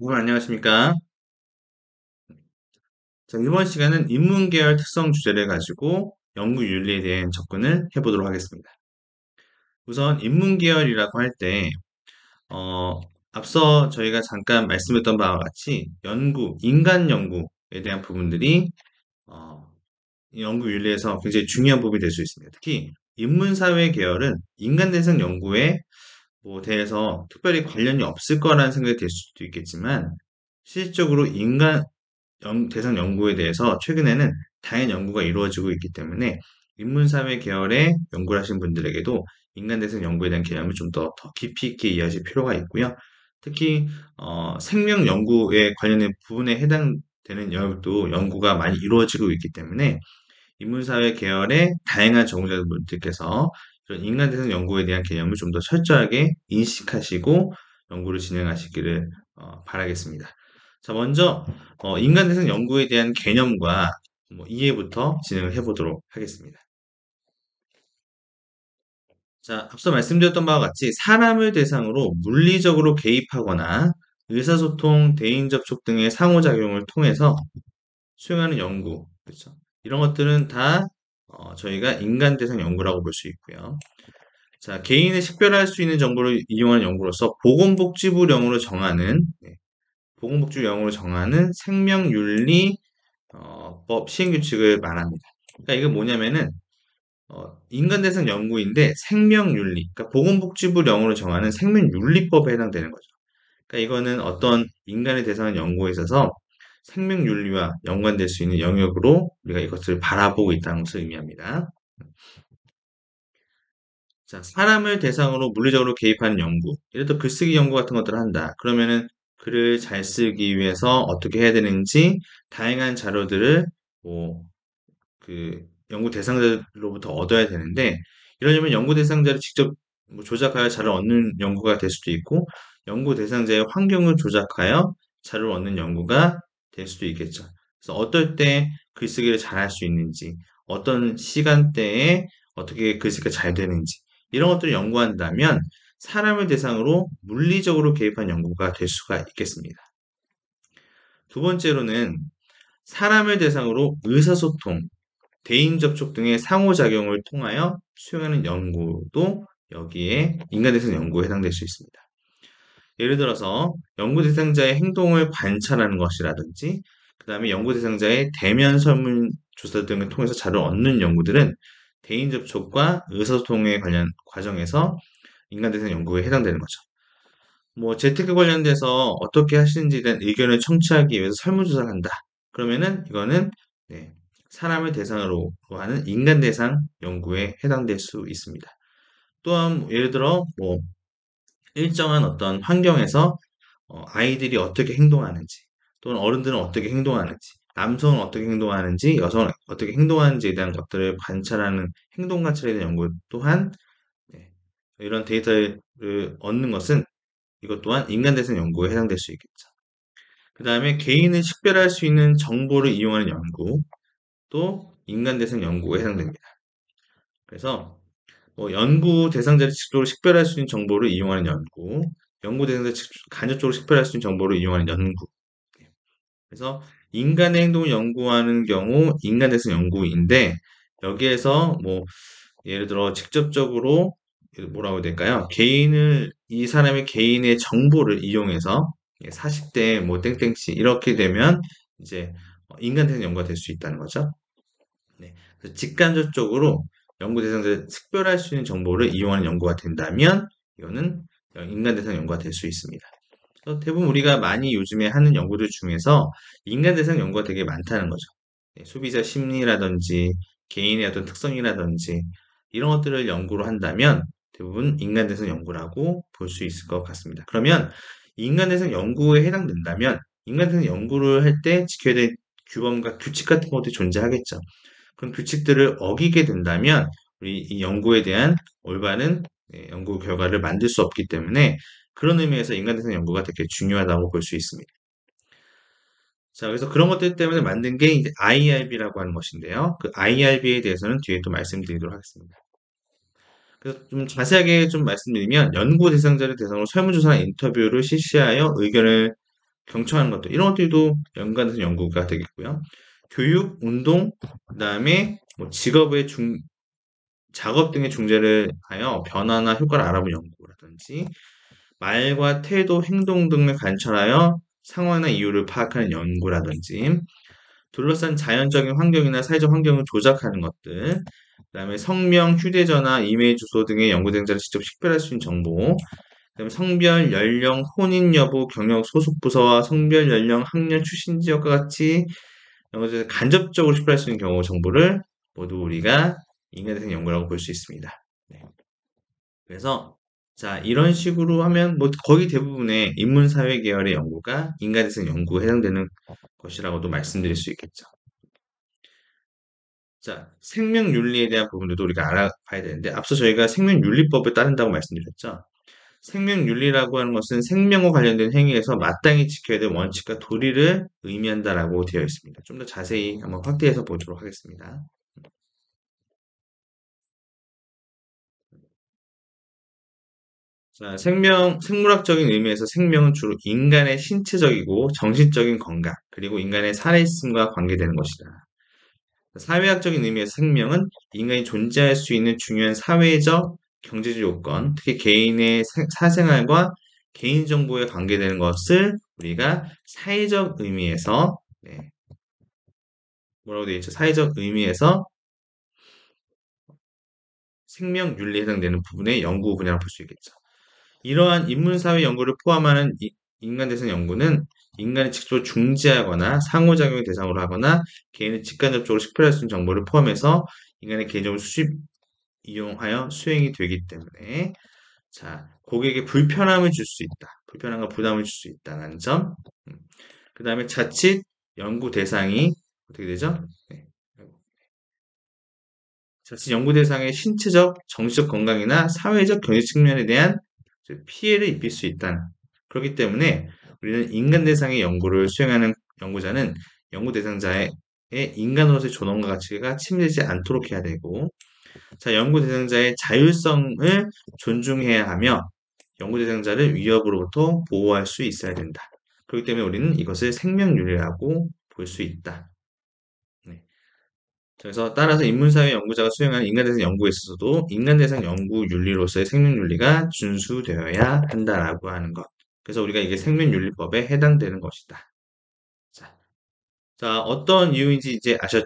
오늘 안녕하십니까? 자, 이번 시간은 인문계열 특성 주제를 가지고 연구 윤리에 대한 접근을 해보도록 하겠습니다. 우선 인문계열이라고 할 때, 어, 앞서 저희가 잠깐 말씀했던 바와 같이 인간 연구에 대한 부분들이 어, 이 연구 윤리에서 굉장히 중요한 부분이 될 수 있습니다. 특히 인문사회 계열은 인간 대상 연구에 대해서 특별히 관련이 없을 거라는 생각이 들 수도 있겠지만, 실질적으로 대상 연구에 대해서 최근에는 다양한 연구가 이루어지고 있기 때문에 인문사회 계열의 연구를 하신 분들에게도 인간 대상 연구에 대한 개념을 좀 더 깊이 있게 이해하실 필요가 있고요. 특히 생명 연구에 관련된 부분에 해당되는 영역도 연구가 많이 이루어지고 있기 때문에 인문사회 계열의 다양한 전공자분들께서 이런 인간 대상 연구에 대한 개념을 좀 더 철저하게 인식하시고 연구를 진행하시기를 바라겠습니다. 자, 먼저 인간 대상 연구에 대한 개념과 이해부터 진행을 해보도록 하겠습니다. 자, 앞서 말씀드렸던 바와 같이 사람을 대상으로 물리적으로 개입하거나 의사소통, 대인 접촉 등의 상호작용을 통해서 수행하는 연구, 그렇죠? 이런 것들은 다 저희가 인간 대상 연구라고 볼 수 있고요. 자, 개인을 식별할 수 있는 정보를 이용하는 연구로서 보건복지부령으로 정하는 생명윤리 법 시행규칙을 말합니다. 그러니까 이게 뭐냐면은 인간 대상 연구인데 생명윤리, 그러니까 보건복지부령으로 정하는 생명윤리법에 해당되는 거죠. 그러니까 이거는 어떤 인간의 대상을 연구에 있어서 생명윤리와 연관될 수 있는 영역으로 우리가 이것을 바라보고 있다는 것을 의미합니다. 자, 사람을 대상으로 물리적으로 개입하는 연구. 예를 들어 글쓰기 연구 같은 것들을 한다. 그러면은 글을 잘 쓰기 위해서 어떻게 해야 되는지 다양한 자료들을 뭐, 연구 대상자로부터 얻어야 되는데, 이러려면 연구 대상자를 직접 조작하여 자료를 얻는 연구가 될 수도 있고, 연구 대상자의 환경을 조작하여 자료를 얻는 연구가 될 수도 있겠죠. 그래서 어떨 때 글쓰기를 잘 할 수 있는지, 어떤 시간대에 어떻게 글쓰기가 잘 되는지, 이런 것들을 연구한다면 사람을 대상으로 물리적으로 개입한 연구가 될 수가 있겠습니다. 두 번째로는 사람을 대상으로 의사소통, 대인 접촉 등의 상호작용을 통하여 수행하는 연구도 여기에 인간 대상 연구에 해당될 수 있습니다. 예를 들어서 연구 대상자의 행동을 관찰하는 것이라든지, 그 다음에 연구 대상자의 대면 설문 조사 등을 통해서 자료를 얻는 연구들은 대인 접촉과 의사소통에 관련 과정에서 인간 대상 연구에 해당되는 거죠. 재테크 관련돼서 어떻게 하시는지에 대한 의견을 청취하기 위해서 설문조사를 한다. 그러면은 이거는 네, 사람을 대상으로 하는 인간 대상 연구에 해당될 수 있습니다. 또한 예를 들어 일정한 어떤 환경에서 아이들이 어떻게 행동하는지 또는 어른들은 어떻게 행동하는지 남성은 어떻게 행동하는지 여성은 어떻게 행동하는지에 대한 것들을 관찰하는 행동 관찰에 대한 연구 또한 네, 이런 데이터를 얻는 것은 이것 또한 인간 대상 연구에 해당될 수 있겠죠. 그 다음에 개인을 식별할 수 있는 정보를 이용하는 연구, 또 인간 대상 연구에 해당됩니다. 그래서 연구 대상자를 직접적으로 식별할 수 있는 정보를 이용하는 연구 대상자를 간접적으로 식별할 수 있는 정보를 이용하는 연구. 그래서 인간의 행동을 연구하는 경우 인간 대상 연구인데 여기에서 예를 들어 직접적으로 뭐라고 해야 될까요? 이 사람의 개인의 정보를 이용해서 40대 땡땡씨 이렇게 되면 이제 인간 대상 연구가 될 수 있다는 거죠. 네. 그래서 직간접적으로 연구 대상자를 식별할 수 있는 정보를 이용하는 연구가 된다면 이거는 인간 대상 연구가 될 수 있습니다. 그래서 대부분 우리가 많이 요즘에 하는 연구들 중에서 인간 대상 연구가 되게 많다는 거죠. 소비자 심리라든지 개인의 어떤 특성이라든지 이런 것들을 연구로 한다면 대부분 인간 대상 연구라고 볼 수 있을 것 같습니다. 그러면 인간 대상 연구에 해당된다면 인간 대상 연구를 할 때 지켜야 될 규범과 규칙 같은 것들이 존재하겠죠. 그런 규칙들을 어기게 된다면 우리 이 연구에 대한 올바른 연구 결과를 만들 수 없기 때문에 그런 의미에서 인간 대상 연구가 되게 중요하다고 볼 수 있습니다. 자, 그래서 그런 것들 때문에 만든 게 이제 IRB라고 하는 것인데요. 그 IRB에 대해서는 뒤에 또 말씀드리도록 하겠습니다. 그래서 좀 자세하게 좀 말씀드리면 연구 대상자를 대상으로 설문조사나 인터뷰를 실시하여 의견을 경청하는 것들 이런 것들도 연관돼서 연구가 되겠고요. 교육, 운동, 그다음에 뭐 직업의 작업 등의 중재를 하여 변화나 효과를 알아본 연구라든지 말과 태도, 행동 등을 관찰하여 상황이나 이유를 파악하는 연구라든지 둘러싼 자연적인 환경이나 사회적 환경을 조작하는 것들, 그다음에 성명, 휴대전화, 이메일 주소 등의 연구 대상자를 직접 식별할 수 있는 정보, 그다음에 성별, 연령, 혼인 여부, 경력, 소속 부서와 성별, 연령, 학년, 출신 지역과 같이 이런 것들을 간접적으로 식별할 수 있는 경우 정보를 모두 우리가 인간대상 연구라고 볼 수 있습니다. 네. 그래서 자 이런 식으로 하면 뭐 거의 대부분의 인문사회 계열의 연구가 인간대상 연구에 해당되는 것이라고도 말씀드릴 수 있겠죠. 자, 생명윤리에 대한 부분들도 우리가 알아봐야 되는데 앞서 저희가 생명윤리법을 따른다고 말씀드렸죠. 생명윤리라고 하는 것은 생명과 관련된 행위에서 마땅히 지켜야 될 원칙과 도리를 의미한다라고 되어 있습니다. 좀 더 자세히 한번 확대해서 보도록 하겠습니다. 자, 생물학적인 의미에서 생명은 주로 인간의 신체적이고 정신적인 건강, 그리고 인간의 살아있음과 관계되는 것이다. 사회학적인 의미에서 생명은 인간이 존재할 수 있는 중요한 사회적, 경제적 요건, 특히 개인의 사생활과 개인정보에 관계되는 것을 우리가 사회적 의미에서, 네, 뭐라고 되어 있죠? 사회적 의미에서 생명윤리에 해당되는 부분의 연구 분야로 볼 수 있겠죠. 이러한 인문사회 연구를 포함하는 인간대상 연구는 인간이 직접 중재하거나 상호작용을 대상으로 하거나 개인의 직간접적으로 식별할 수 있는 정보를 포함해서 인간의 개인정보를 수집, 이용하여 수행이 되기 때문에 자, 고객에게 불편함을 줄 수 있다. 불편함과 부담을 줄 수 있다는 점. 그 다음에 자칫 연구 대상이 어떻게 되죠? 네. 자칫 연구 대상의 신체적, 정신적 건강이나 사회적 경제 측면에 대한 피해를 입힐 수 있다. 그렇기 때문에 우리는 인간 대상의 연구를 수행하는 연구자는 연구 대상자의 인간으로서의 존엄과 가치가 침해되지 않도록 해야 되고, 자, 연구 대상자의 자율성을 존중해야 하며 연구 대상자를 위협으로부터 보호할 수 있어야 된다. 그렇기 때문에 우리는 이것을 생명윤리라고 볼 수 있다. 네. 그래서 따라서 인문사회 연구자가 수행하는 인간대상 연구에 있어서도 인간대상 연구 윤리로서의 생명윤리가 준수되어야 한다라고 하는 것. 그래서 우리가 이게 생명윤리법에 해당되는 것이다. 자, 어떤 이유인지 이제 아셨죠?